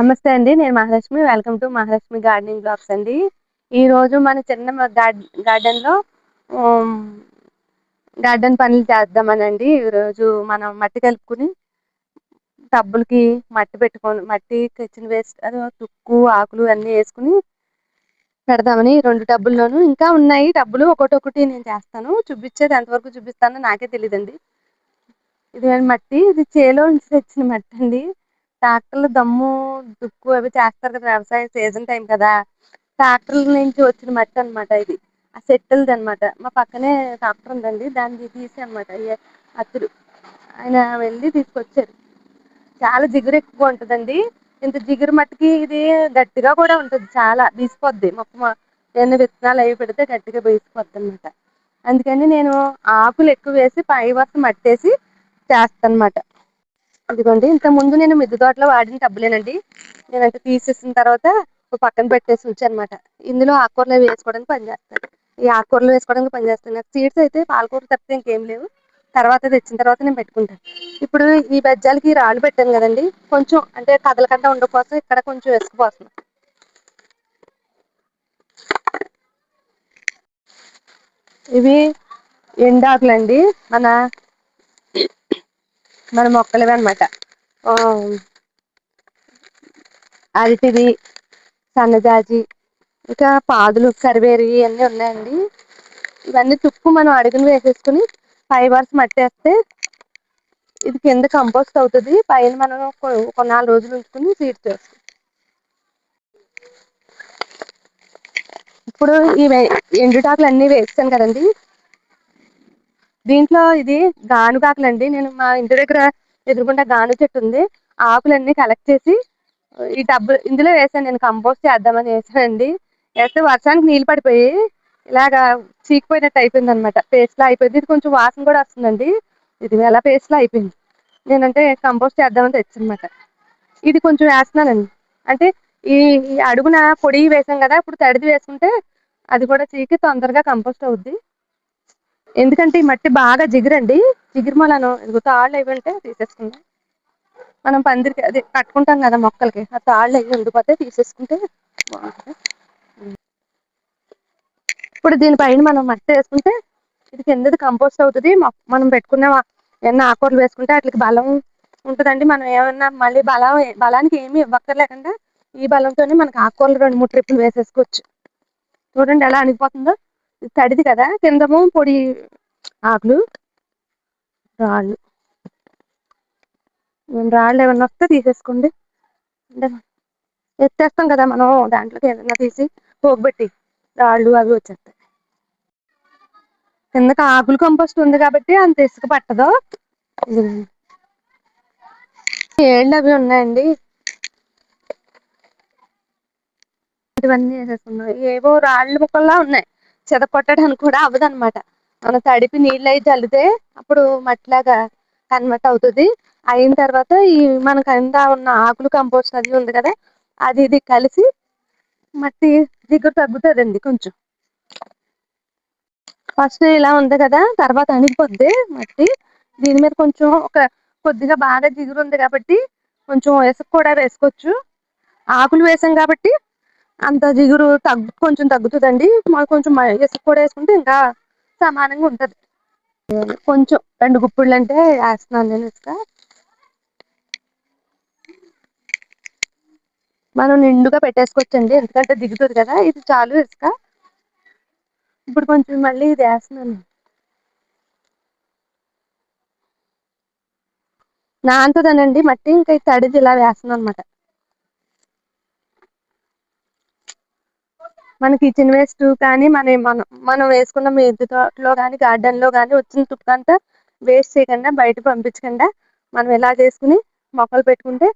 నమస్తే అండి. నేను Mahalakshmi. Welcome to Mahalakshmi gardening blogs అండి. ఈరోజు మన చిన్న గార్డెన్‌లో హ్మ్. గార్డెన్ పనులు చేద్దామనండి. ఈరోజు మనం మట్టి కలుపుకొని టబ్బులకి మట్టి కిచెన్ వేస్ట్ తుక్కు, ఆకులు అన్నీ యేసుకొని పెడదామని 2 టబ్బుల్లోనూ ఇంకా ఉన్నాయి టబ్బులు. ఒక్కొక్కటి నేను చేస్తాను. చూపిచ్చేది ఎంతవరకు చూపిస్తానో నాకే తెలీదండి. ఇదిగోండి మట్టి. ఇది చేలో నుంచి తెచ్చిన మట్టండి. ట్రాక్టర్‌లో దుక్కు అవి చేస్తారు కదా! వ్యవసాయం సీజన్ టైం కదా! ట్రాక్టర్ల నుంచి వచ్చిన మట్టనమాట ఇది. ఆ సెట్టులదనమాట. మా పక్కనే ట్రాక్టర్ ఉందండి. దాన్ని తీసానమాట. అతురు. ఆయన వెళ్ళి తీసుకొచ్చారు. చాలా జిగురు ఎక్కువ ఉంటదండి. ఇంత జిగురు మట్టికి ఇది గట్టిగా కూడా ఉంటది చాలా. బీసిపోద్ది. ఏమన్నా విత్తనాలు అవి పెడితే గట్టిగా బీసిపోద్దనమాట. అందుకని నేను ఆకులు ఎక్కువేసి పై వరకు మట్టేసి చేస్తానమాట. ఇదిగోండి ఇంతకుముందు నేను మిద్దె తోటలో వాడిన టబ్బులేనండి. నేనంటే తీసేసిన తర్వాత ఒక పక్కన పెట్టేసి ఉంచానమాట. ఇందులో ఆకుకూరలు అవి వేసుకోవడానికి పనిచేస్తాయి. ఈ ఆకుకూరలు వేసుకోవడానికి పనిచేస్తాయి. నాకు సీడ్స్ అయితే పాలకూర తప్పితే ఇంకేం లేవు. తర్వాత తెచ్చిన తర్వాత నేను పెట్టుకుంటాను. ఇప్పుడు ఈ బెజ్జాలకి రాళ్ళు పెట్టాను కదండి. కొంచెం అంటే కదలకుండా ఉండడం కోసం ఇక్కడ కొంచెం ఇసుక పోస్తున్నాను. ఇవి ఎండాకులండి. మన మొక్కలవి అనమాట. అరటిది, సన్నజాజి, ఇంకా పాదులు, కరివేరు ఇవన్నీ ఉన్నాయండి. ఇవన్నీ తుక్కు మనం అడుగును వేసేసుకుని 5 అవర్స్ మట్టేస్తే ఇది కింద కంపోస్ట్ అవుతుంది. పైన మనం ఒక 4 రోజులు ఉంచుకుని సీడ్స్ వేస్తాం. ఇప్పుడు ఈ ఎండుటాకులు అన్నీ వేస్తాను కదండి. దీంట్లో ఇది గానుగాకులండి. నేను మా ఇంటి దగ్గర ఎదురుగుండా గాను చెట్టు ఉంది. ఆకులన్నీ కలెక్ట్ చేసి ఈ ఇందులో వేసాను. నేను కంపోస్ట్ చేద్దామని వేసానండి. వేస్తే వర్షానికి నీళ్ళు పడిపోయి ఇలాగా చీకిపోయినట్టు అయిపోయింది అనమాట. పేస్ట్లా అయిపోయింది. ఇది కొంచెం వాసన కూడా వస్తుందండి. ఇది ఎలా పేస్ట్లా అయిపోయింది. నేనంటే కంపోస్ట్ చేద్దామని తెచ్చనమాట. ఇది కొంచెం వేస్తున్నానండి. అంటే ఈ అడుగున పొడి వేసాం కదా, ఇప్పుడు తడిది వేసుకుంటే అది కూడా చీకి తొందరగా కంపోస్ట్ అవుద్ది. ఎందుకంటే ఈ మట్టి బాగా జిగురండి. జిగురు మూలను తాళ్ళు అవి ఉంటే తీసేసుకుందాం. మనం పందిరికి అది కట్టుకుంటాం కదా మొక్కలకి, ఆ తాళ్ళు అవి ఉండిపోతే తీసేసుకుంటే బాగుంటుంది. ఇప్పుడు దీనిపైన మనం మట్టి వేసుకుంటే ఇది కిందది కంపోస్ట్ అవుతుంది. మనం పెట్టుకున్న ఏమన్నా ఆకుకూరలు వేసుకుంటే వాటికి బలం ఉంటుందండి. మనం ఏమన్నా మళ్ళీ బలానికి ఏమీ ఇవ్వక్కర్లేకుండా ఈ బలంతోనే మనకు ఆకుకూరలు 2-3 ట్రిప్పులు వేసేసుకోవచ్చు. చూడండి ఎలా అణిగిపోతుందో. ఇది తడిది కదా, కిందము పొడి ఆకులు, రాళ్ళు ఏమన్నా వస్తే తీసేసుకోండి. అంటే ఎత్తేస్తాం కదా మనం, దాంట్లోకి ఏదైనా తీసి పోగుబెట్టి రాళ్ళు అవి వచ్చేస్తాయి. కిందకి ఆకులు కంపోస్ట్ ఉంది కాబట్టి అంత ఇసుక పట్టదు. ఏళ్ళు అవి ఉన్నాయండి. ఇవన్నీ వేసేసుకున్నాం. ఏవో రాళ్ళు ముక్కల్లా ఉన్నాయి. చెదకొట్టడానికి కూడా అవ్వదన్నమాట. మనం తడిపి నీళ్ళు అయి చల్లితే అప్పుడు మట్టిలాగా కన్వర్ట్ అవుతుంది. అయిన తర్వాత ఈ మన కింద ఉన్న ఆకులు కంపోస్ట్ అది ఉంది కదా, అది ఇది కలిసి మట్టి దిగురు తగ్గుతుందండి కొంచెం. ఫస్ట్ ఇలా ఉంది కదా, తర్వాత అణిగిపోద్ది మట్టి. దీని మీద కొంచెం కొద్దిగా బాగా జిగురు ఉంది కాబట్టి కొంచెం ఇసుక కూడా వేసుకోవచ్చు. ఆకులు వేసాం కాబట్టి అంత జిగురు కొంచెం తగ్గుతుందండి. మాకు కొంచెం ఇసుక కూడా వేసుకుంటే ఇంకా సమానంగా ఉంటుంది. కొంచెం 2 గుప్పిళ్ళు అంటే వేస్తున్నాను నేను ఇసుక. మనం నిండుగా పెట్టేసుకోవచ్చండి, ఎందుకంటే దిగుతుంది కదా. ఇది చాలు ఇసుక. ఇప్పుడు కొంచెం మళ్ళీ ఇది వేస్తున్నాను. నాంతదనండి మట్టి, ఇంకా తడిది ఇలా వేస్తున్నాను అనమాట. మన కిచెన్ వేస్ట్ కానీ మనం వేసుకున్న మిద్దె తోటలో కానీ గార్డెన్లో కానీ వచ్చిన తుక్కంతా వేస్ట్ చేయకుండా, బయట పంపించకుండా మనం ఇలా చేసుకుని మొక్కలు పెట్టుకుంటే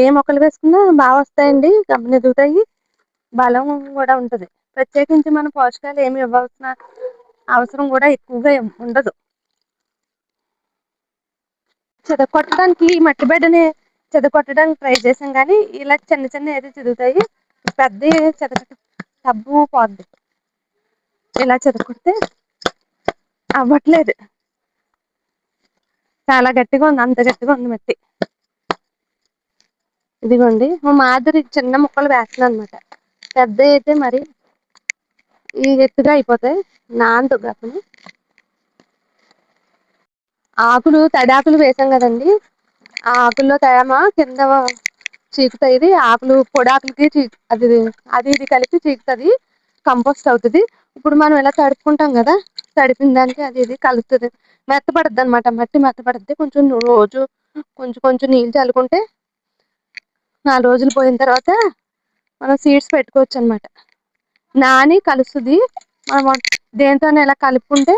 ఏ మొక్కలు వేసుకున్నా బాగా వస్తాయండి. గమ్మున ఎదుగుతాయి. బలం కూడా ఉంటుంది. ప్రత్యేకించి మన పోషకాలు ఏమి ఇవ్వాల్సిన అవసరం కూడా ఎక్కువగా ఉండదు. చెదకొట్టడానికి ఈ మట్టి బెడ్డని చెదకొట్టడానికి ట్రై చేసాం కానీ ఇలా చిన్న అయితే చెదుగుతాయి. పెద్ద టబ్బు పోద్ది. ఇలా చెదకొడితే అవ్వట్లేదు. చాలా గట్టిగా ఉంది. అంత గట్టిగా ఉంది మట్టి. ఇదిగోండి మా మాదిరి చిన్న ముక్కలు వేస్తున్నాను అనమాట. పెద్ద అయితే మరి ఈ ఎత్తుగా అయిపోతాయి. నానదు గప్పని ఆకులు తడాకులు వేసాం కదండి. ఆ ఆకుల్లో తేమ కింద చీకుతాయి. ఇది ఆకులు పొడాకులకి అది అది ఇది కలిపి చీకుతుంది, కంపోస్ట్ అవుతుంది. ఇప్పుడు మనం ఇలా తడుపుకుంటాం కదా, తడిపిన దానికి అది ఇది కలుస్తుంది, మెత్తపడుద్ది అనమాట. మట్టి మెత్తపడుద్ది. కొంచెం రోజు కొంచెం కొంచెం నీళ్ళు చల్లుకుంటే 4 రోజులు పోయిన తర్వాత మనం సీడ్స్ పెట్టుకోవచ్చు అనమాట. నాని కలుస్తుంది. మనం దేంతోనే ఇలా కలుపుకుంటే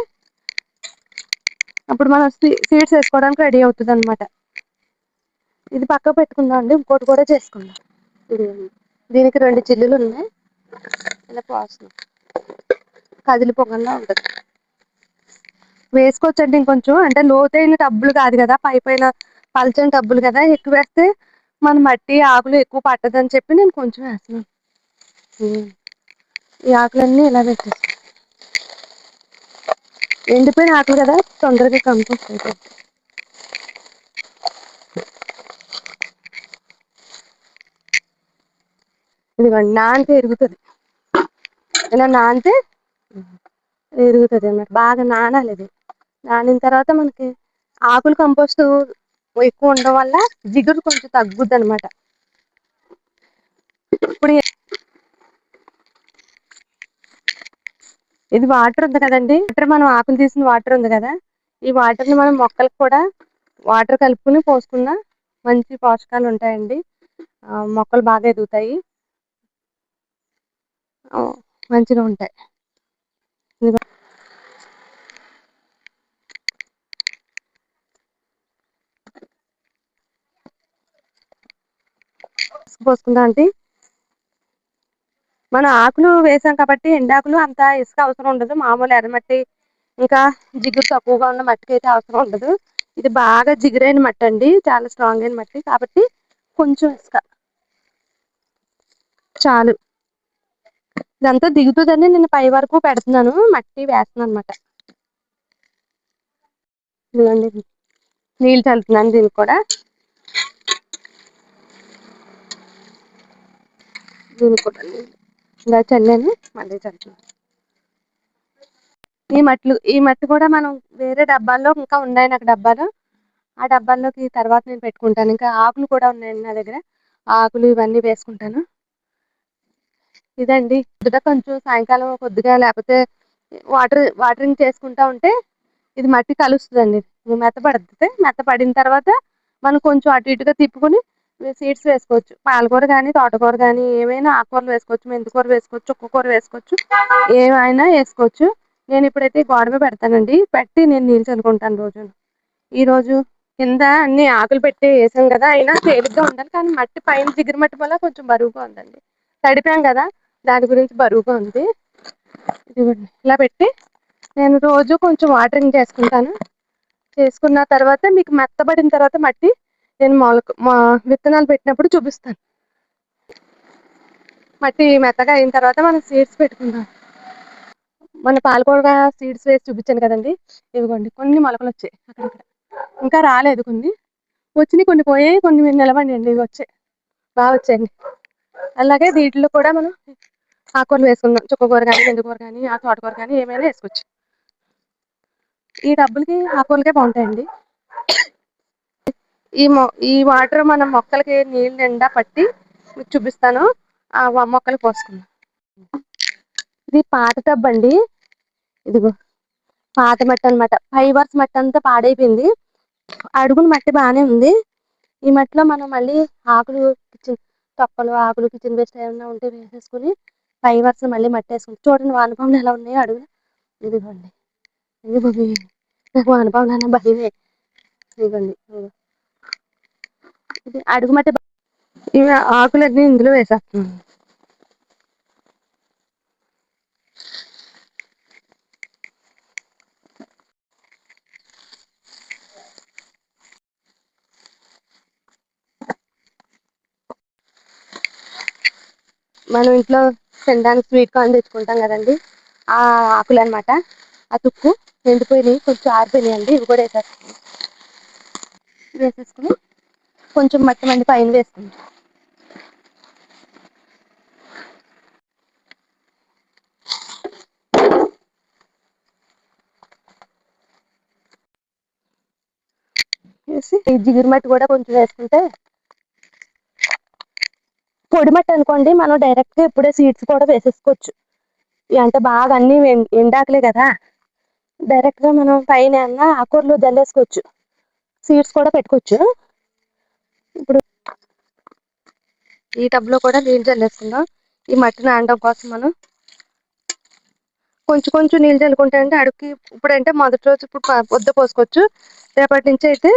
అప్పుడు మనం సీడ్స్ వేసుకోవడానికి రెడీ అవుతుంది అనమాట. ఇది పక్క పెట్టుకుందాం అండి. ఇంకోటి కూడా చేసుకుందాం. ఇది దీనికి 2 చిల్లులు ఉన్నాయి. ఇలా పోస్తున్నాం, కదిలి పొగల్లా ఉంటుంది. వేసుకోవచ్చండి ఇంకొంచెం. అంటే లోతైన టబ్బులు కాదు కదా, పై పైన పల్చని టబ్బులు కదా, ఎక్కువ వేస్తే మన మట్టి ఆకులు ఎక్కువ పట్టదని చెప్పి నేను కొంచెం వేస్తున్నాను. ఈ ఆకులన్నీ ఇలా పెట్టేస్తాను. ఎండిపోయిన ఆకులు కదా, తొందరగా కంపోస్ట్ అవుతుంది. ఇదిగోండి నానితే ఎరుగుతుంది. ఇలా నానితే ఎరుగుతుంది అన్నమాట. బాగా నానాలి. ఇది నానిన తర్వాత మనకి ఆకులు కంపోస్ట్ ఎక్కువ ఉండడం వల్ల జిగురు కొంచెం తగ్గుద్ది అనమాట. ఇప్పుడు ఇది వాటర్ ఉంది కదండి, మనం ఆకులు తీసిన వాటర్ ఉంది కదా, ఈ వాటర్ని మనం మొక్కలకు కూడా వాటర్ కలుపుకుని పోసుకున్నా మంచి పోషకాలు ఉంటాయండి. మొక్కలు బాగా ఎదుగుతాయి, మంచిగా ఉంటాయి. పోసుకుందాం అంటే మనం ఆకులు వేసాం కాబట్టి ఎండాకులు అంత ఇసుక అవసరం ఉండదు. మామూలు ఎర్రమట్టి ఇంకా జిగురు తక్కువగా ఉన్న మట్టికి అయితే అవసరం ఉండదు. ఇది బాగా జిగురైన మట్టి అండి, చాలా స్ట్రాంగ్ అయిన మట్టి కాబట్టి కొంచెం ఇసుక చాలు. ఇదంతా దిగుతుందని నేను పై వరకు పెడుతున్నాను, మట్టి వేస్తున్నాను అనమాట. ఇదిగోండి నీళ్ళు చల్లుతున్నాను. దీనికి కూడా ఇలా చల్లాను, మళ్ళీ చల్లుతున్నాను. ఈ మట్టి కూడా మనం వేరే డబ్బాల్లో ఇంకా ఉన్నాయి నాకు డబ్బాలు. ఆ డబ్బాల్లోకి తర్వాత నేను పెట్టుకుంటాను. ఇంకా ఆకులు కూడా ఉన్నాయండి నా దగ్గర, ఆకులు ఇవన్నీ వేసుకుంటాను. ఇదండి కొంచెం సాయంకాలం కొద్దిగా లేకపోతే వాటరింగ్ చేసుకుంటా ఉంటే ఇది మట్టి కలుస్తుందండి. మెత్తపడుతుంది. మెత్తపడిన తర్వాత మనం కొంచెం అటు ఇటుగా తిప్పుకొని సీడ్స్ వేసుకోవచ్చు. పాలకూర కానీ తోటకూర కానీ ఏమైనా ఆకుకూరలు వేసుకోవచ్చు. మెంతికూర వేసుకోవచ్చు, చుక్కకూర వేసుకోవచ్చు, ఏమైనా వేసుకోవచ్చు. నేను ఇప్పుడైతే గోడ మీద పెడతానండి. పెట్టి నేను నీళ్ళు చల్లుకుంటాను రోజు. ఈరోజు కింద అన్ని ఆకులు పెట్టి వేసాం కదా, అయినా తేలిగ్గా ఉండాలి. కానీ మట్టి పైన జిగురు మట్టి వల్ల కొంచెం బరువుగా ఉందండి. తడిపాం కదా, దాని గురించి బరువుగా ఉంది. ఇలా పెట్టి నేను రోజు కొంచెం వాటరింగ్ చేసుకుంటాను. చేసుకున్న తర్వాత మీకు మెత్తబడిన తర్వాత మట్టి నేను విత్తనాలు పెట్టినప్పుడు చూపిస్తాను. మట్టి మెత్తగా అయిన తర్వాత మనం సీడ్స్ పెట్టుకుందాం. మన పాలకూర సీడ్స్ వేసి చూపించాను కదండి, ఇదిగోండి కొన్ని మొలకలు వచ్చాయి. అక్కడక్కడ ఇంకా రాలేదు, కొన్ని వచ్చినాయి, కొన్ని పోయాయి, కొన్ని నిలబండి అండి. ఇవి వచ్చాయి, బాగా వచ్చాయండి. అలాగే వీటిలో కూడా మనం ఆకుకూరలు వేసుకుందాం. చుక్కకూర కానీ మెంతికూర కానీ ఆ తోటకూర కానీ ఏమైనా వేసుకోవచ్చు. ఈ డబ్బులకి ఆకుకూరలకే బాగుంటాయండి. ఈ వాటర్ మనం మొక్కలకి నీళ్ళు నిండా పట్టి మీకు చూపిస్తాను. ఆ మొక్కలు పోసుకుందాం. ఇది పాత టబ్ అండి. ఇదిగో పాత మట్టి అనమాట. 5 years మట్టి అంతా పాడైపోయింది. అడుగున మట్టి బాగానే ఉంది. ఈ మట్టిలో మనం మళ్ళీ ఆకులు తొక్కలు ఆకులు కిచెన్ వేస్ట్ ఏమైనా ఉంటే వేసేసుకుని 5 years మళ్ళీ మట్టి వేసుకుంటాం. చూడండి వానపాములు ఎలా ఉన్నాయో అడుగున. ఇదిగోండి నాకు వానపాములు అన్న భయమే. ఇదిగోండి ఇది అడుగు మట్టి. ఇవి ఆకులన్నీ ఇందులో వేసేస్తున్నాం. మనం ఇంట్లో తినడానికి స్వీట్ కార్న్ తెచ్చుకుంటాం కదండి, ఆ ఆకులు అనమాట. ఆ తుక్కు ఎండిపోయినాయి, కొంచెం ఆరిపోయినాయండి. ఇవి కూడా వేసేసుకుని కొంచెం మట్టి మండి పైన వేసుకుంటాం. వేసి ఈ జిగురు మట్టి కూడా కొంచెం వేసుకుంటే, పొడి మట్టి అనుకోండి మనం డైరెక్ట్గా ఇప్పుడే సీడ్స్ కూడా వేసేసుకోవచ్చు. అంటే బాగా అన్ని ఎండాకులే కదా, డైరెక్ట్గా మనం పైన ఆకూరలు జల్లేసుకోవచ్చు, సీడ్స్ కూడా పెట్టుకోవచ్చు. ఇప్పుడు ఈ టబ్లో కూడా నీళ్ళు చల్లేసుకుందాం. ఈ మట్టి నానడం కోసం మనం కొంచెం కొంచెం నీళ్ళు చల్లుకుంటే అంటే అడుగుకి ఇప్పుడంటే మొదటి రోజు ఇప్పుడు పొద్దు పోసుకోవచ్చు, రేపటి నుంచి అయితే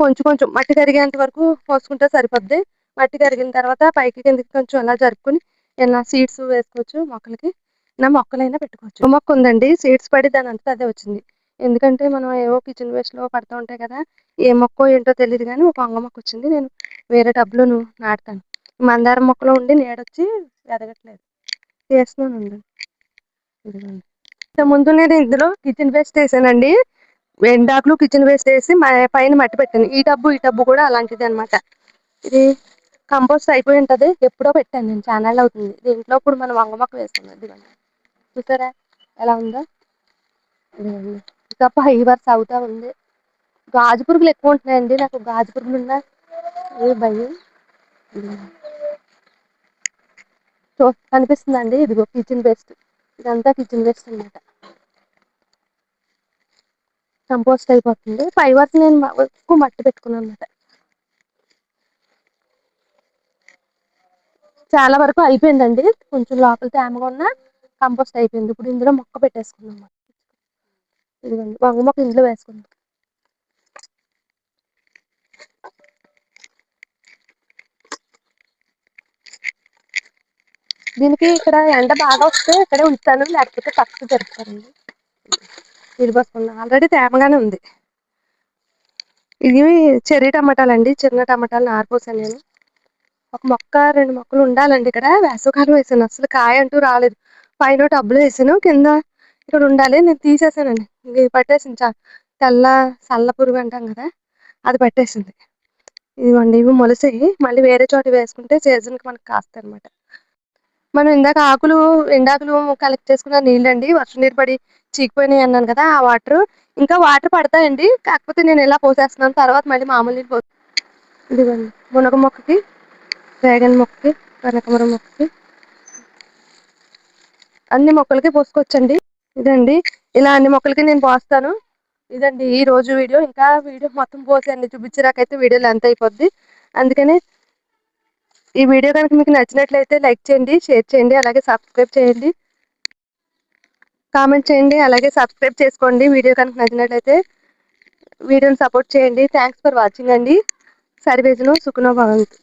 కొంచెం కొంచెం మట్టి కరిగేంత వరకు పోసుకుంటే సరిపోద్ది. మట్టి కరిగిన తర్వాత పైకి కిందకి కొంచెం అలా జరుపుకుని ఇలా సీడ్స్ వేసుకోవచ్చు. మొక్కలకి నా మొక్కలైనా పెట్టుకోవచ్చు. మొక్క ఉందండి, సీడ్స్ పడి దాని అంతా అదే వచ్చింది. ఎందుకంటే మనం ఏవో కిచెన్ వేస్ట్లో పడుతూ ఉంటాయి కదా, ఏ మొక్క ఏంటో తెలియదు కానీ ఒక వంగ మొక్క వచ్చింది. నేను వేరే టబ్లో నాటుతాను. మందారం మొక్కలో ఉండి నీడొచ్చి ఎదగట్లేదు, చేస్తున్నాను. ముందు నేను ఇందులో కిచెన్ వేస్ట్ వేసానండి, ఎండాకులు కిచెన్ వేస్ట్ వేసి పైన మట్టి పెట్టాను. ఈ టబ్బు కూడా అలాంటిది అనమాట. ఇది కంపోస్ట్ అయిపోయి ఉంటుంది, ఎప్పుడో పెట్టాను నేను, ఛానల్ అవుతుంది. దీంట్లో ఇప్పుడు మనం వంగ మొక్క వేసుకున్నాం. ఇదిగోండి చూసారా ఎలా ఉందో. ఇదిగోండి ఇంకా ఫైవర్స్ అవుతా ఉంది. గాజు పురుగులు ఎక్కువ ఉంటున్నాయండి, నాకు గాజు పురుగులు ఉన్నా భయం. కనిపిస్తుందండి, ఇదిగో కిచెన్ వేస్ట్, ఇదంతా కిచెన్ వేస్ట్ అనమాట. కంపోస్ట్ అయిపోతుంది. ఫైవర్స్ నేను ఎక్కువ మట్టి పెట్టుకున్నాను అనమాట. చాలా వరకు అయిపోయిందండి, కొంచెం లోపల తేమగా ఉన్న కంపోస్ట్ అయిపోయింది. ఇప్పుడు ఇందులో మొక్క పెట్టేసుకున్నాం. ఇదిగోండి వంగ మొక్క ఇందులో వేసుకుందాం. దీనికి ఇక్కడ ఎండ బాగా వస్తే ఇక్కడే ఉంచుతాను, లేకపోతే పక్కకు జరుపుతానండి. ఇది పోసుకున్నాం, ఆల్రెడీ తేమగానే ఉంది. ఇవి చెర్రీ టమాటాలండి, చిన్న టమాటాలు నారిపోసాను నేను. ఒక మొక్క 2 మొక్కలు ఉండాలండి. ఇక్కడ వేసవకాలం వేసాను, అసలు కాయ అంటూ రాలేదు. పైన టబ్లో వేసాను, కింద ఇక్కడ ఉండాలి, నేను తీసేసానండి. ఇది పట్టేసింది, తెల్ల సల్ల పురుగు అంటాం కదా, అది పట్టేసింది. ఇదిగోండి ఇవి మొలిసాయి, మళ్ళీ వేరే చోట వేసుకుంటే సీజన్కి మనకు కాస్తాయి అనమాట. మనం ఇందాక ఎండాకులు కలెక్ట్ చేసుకున్న నీళ్ళండి, వర్షం నీరు పడి చీకిపోయినాయి అన్నాను కదా, ఆ వాటర్ ఇంకా వాటర్ పడతాయండి, కాకపోతే నేను ఇలా పోసేస్తున్నాను. తర్వాత మళ్ళీ మామూలు నీళ్ళు ఇదిగోండి మునగ మొక్కకి, డ్రాగన్ మొక్కకి, కనకమరం మొక్కకి, అన్ని మొక్కలకి పోసుకోవచ్చండి. ఇదండి ఇలా అన్ని మొక్కలకి నేను పోస్తాను. ఇదండి ఈ రోజు వీడియో. ఇంకా వీడియో మొత్తం పోసి అన్ని చూపించడాకైతే వీడియో లెంత్ అయిపోద్ది. అందుకని ఈ వీడియో కనుక మీకు నచ్చినట్లయితే లైక్ చేయండి, షేర్ చేయండి, అలాగే సబ్స్క్రైబ్ చేయండి, కామెంట్ చేయండి, అలాగే సబ్స్క్రైబ్ చేసుకోండి. వీడియో కనుక నచ్చినట్లయితే వీడియోని సపోర్ట్ చేయండి. థ్యాంక్స్ ఫర్ వాచింగ్ అండి. సర్వేజను సుఖనో భవంతు.